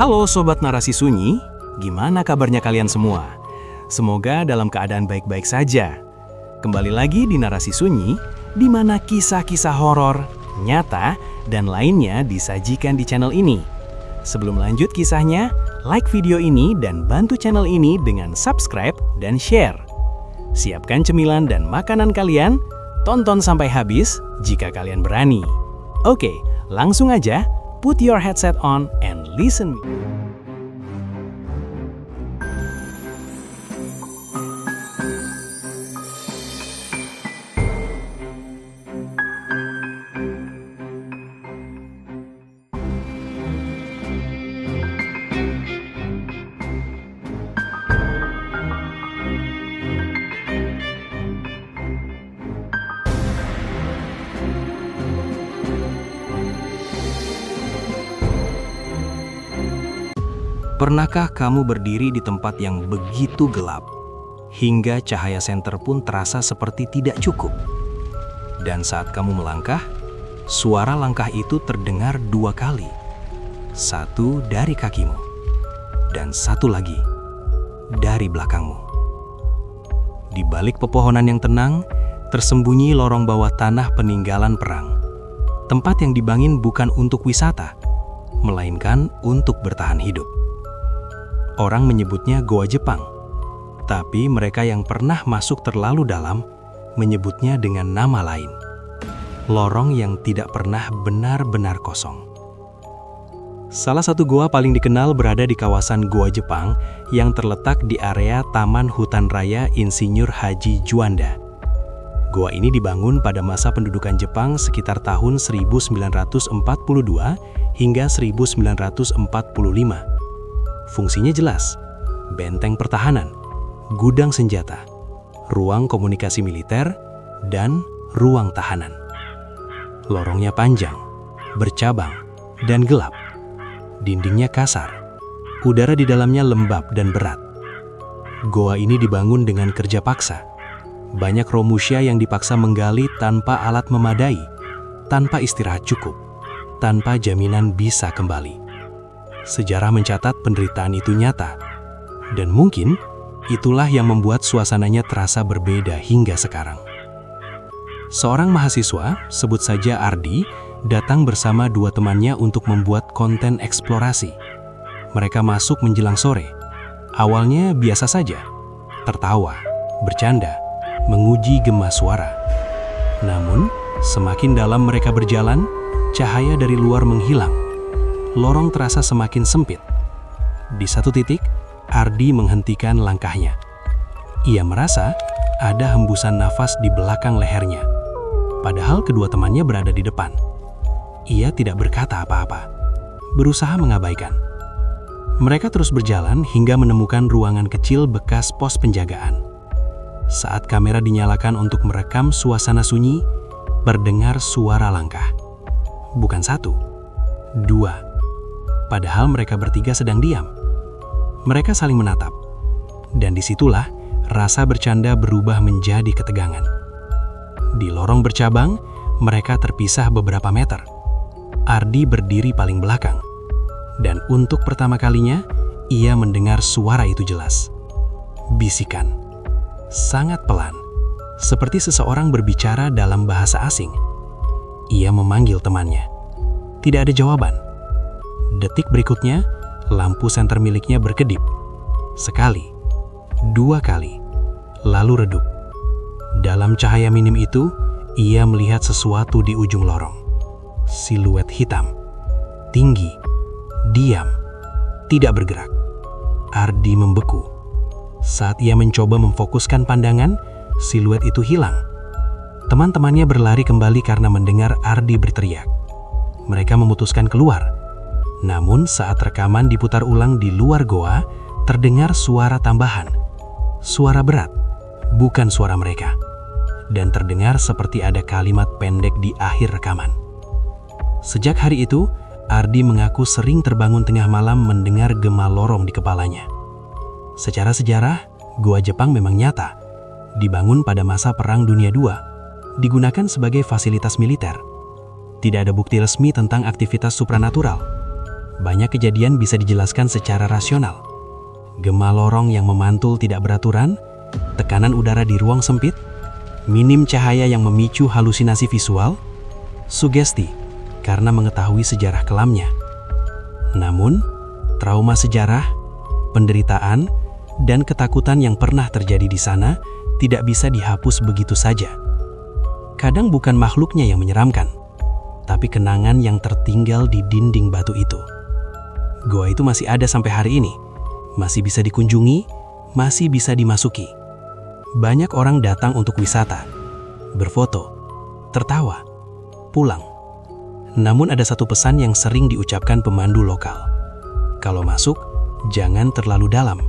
Halo Sobat Narasi Sunyi, gimana kabarnya kalian semua? Semoga dalam keadaan baik-baik saja. Kembali lagi di Narasi Sunyi, di mana kisah-kisah horor, nyata, dan lainnya disajikan di channel ini. Sebelum lanjut kisahnya, like video ini dan bantu channel ini dengan subscribe dan share. Siapkan cemilan dan makanan kalian, tonton sampai habis jika kalian berani. Oke, langsung aja, put your headset on and listen. Pernahkah kamu berdiri di tempat yang begitu gelap, hingga cahaya senter pun terasa seperti tidak cukup? Dan saat kamu melangkah, suara langkah itu terdengar 2 kali. Satu dari kakimu, dan satu lagi dari belakangmu. Di balik pepohonan yang tenang, tersembunyi lorong bawah tanah peninggalan perang. Tempat yang dibangun bukan untuk wisata, melainkan untuk bertahan hidup. Orang menyebutnya Goa Jepang, tapi mereka yang pernah masuk terlalu dalam menyebutnya dengan nama lain. Lorong yang tidak pernah benar-benar kosong. Salah satu goa paling dikenal berada di kawasan Goa Jepang yang terletak di area Taman Hutan Raya Insinyur Haji Juanda. Goa ini dibangun pada masa pendudukan Jepang sekitar tahun 1942 hingga 1945. Fungsinya jelas, benteng pertahanan, gudang senjata, ruang komunikasi militer, dan ruang tahanan. Lorongnya panjang, bercabang, dan gelap. Dindingnya kasar, udara di dalamnya lembab dan berat. Goa ini dibangun dengan kerja paksa. Banyak Romusha yang dipaksa menggali tanpa alat memadai, tanpa istirahat cukup, tanpa jaminan bisa kembali. Sejarah mencatat penderitaan itu nyata, dan mungkin itulah yang membuat suasananya terasa berbeda hingga sekarang. Seorang mahasiswa, sebut saja Ardi, datang bersama 2 temannya untuk membuat konten eksplorasi. Mereka masuk menjelang sore. Awalnya biasa saja, tertawa, bercanda, menguji gema suara. Namun, semakin dalam mereka berjalan, cahaya dari luar menghilang. Lorong terasa semakin sempit. Di satu titik, Ardi menghentikan langkahnya. Ia merasa ada hembusan nafas di belakang lehernya. Padahal kedua temannya berada di depan. Ia tidak berkata apa-apa, berusaha mengabaikan. Mereka terus berjalan hingga menemukan ruangan kecil bekas pos penjagaan. Saat kamera dinyalakan untuk merekam suasana sunyi, terdengar suara langkah. Bukan 1, 2. Padahal mereka bertiga sedang diam. Mereka saling menatap. Dan disitulah rasa bercanda berubah menjadi ketegangan. Di lorong bercabang, mereka terpisah beberapa meter. Ardi berdiri paling belakang. Dan untuk pertama kalinya, ia mendengar suara itu jelas. Bisikan. Sangat pelan. Seperti seseorang berbicara dalam bahasa asing. Ia memanggil temannya. Tidak ada jawaban. Detik berikutnya, lampu senter miliknya berkedip. Sekali, 2 kali, lalu redup. Dalam cahaya minim itu, ia melihat sesuatu di ujung lorong. Siluet hitam, tinggi, diam, tidak bergerak. Ardi membeku. Saat ia mencoba memfokuskan pandangan, siluet itu hilang. Teman-temannya berlari kembali karena mendengar Ardi berteriak. Mereka memutuskan keluar. Namun saat rekaman diputar ulang di luar goa, terdengar suara tambahan. Suara berat, bukan suara mereka. Dan terdengar seperti ada kalimat pendek di akhir rekaman. Sejak hari itu, Ardi mengaku sering terbangun tengah malam mendengar gema lorong di kepalanya. Secara sejarah, Goa Jepang memang nyata. Dibangun pada masa Perang Dunia II, digunakan sebagai fasilitas militer. Tidak ada bukti resmi tentang aktivitas supranatural. banyak kejadian bisa dijelaskan secara rasional. Gema lorong yang memantul tidak beraturan, tekanan udara di ruang sempit, minim cahaya yang memicu halusinasi visual, sugesti karena mengetahui sejarah kelamnya. Namun, trauma sejarah, penderitaan, dan ketakutan yang pernah terjadi di sana tidak bisa dihapus begitu saja. Kadang bukan makhluknya yang menyeramkan, tapi kenangan yang tertinggal di dinding batu itu. Goa itu masih ada sampai hari ini, masih bisa dikunjungi, masih bisa dimasuki. Banyak orang datang untuk wisata, berfoto, tertawa, pulang. Namun ada satu pesan yang sering diucapkan pemandu lokal. Kalau masuk, jangan terlalu dalam.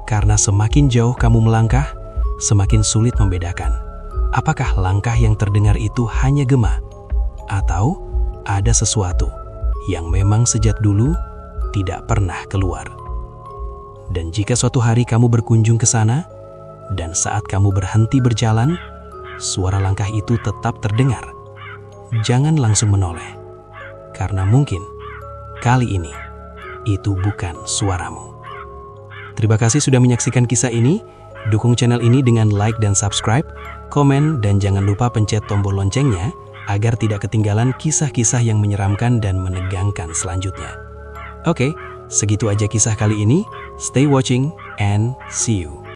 Karena semakin jauh kamu melangkah, semakin sulit membedakan. Apakah langkah yang terdengar itu hanya gema? Atau ada sesuatu yang memang sejak dulu tidak pernah keluar? Dan jika suatu hari kamu berkunjung ke sana, dan saat kamu berhenti berjalan, suara langkah itu tetap terdengar. Jangan langsung menoleh, karena mungkin kali ini itu bukan suaramu. Terima kasih sudah menyaksikan kisah ini. Dukung channel ini dengan like dan subscribe, komen, dan jangan lupa pencet tombol loncengnya agar tidak ketinggalan kisah-kisah yang menyeramkan dan menegangkan selanjutnya. Oke, segitu aja kisah kali ini. Stay watching and see you.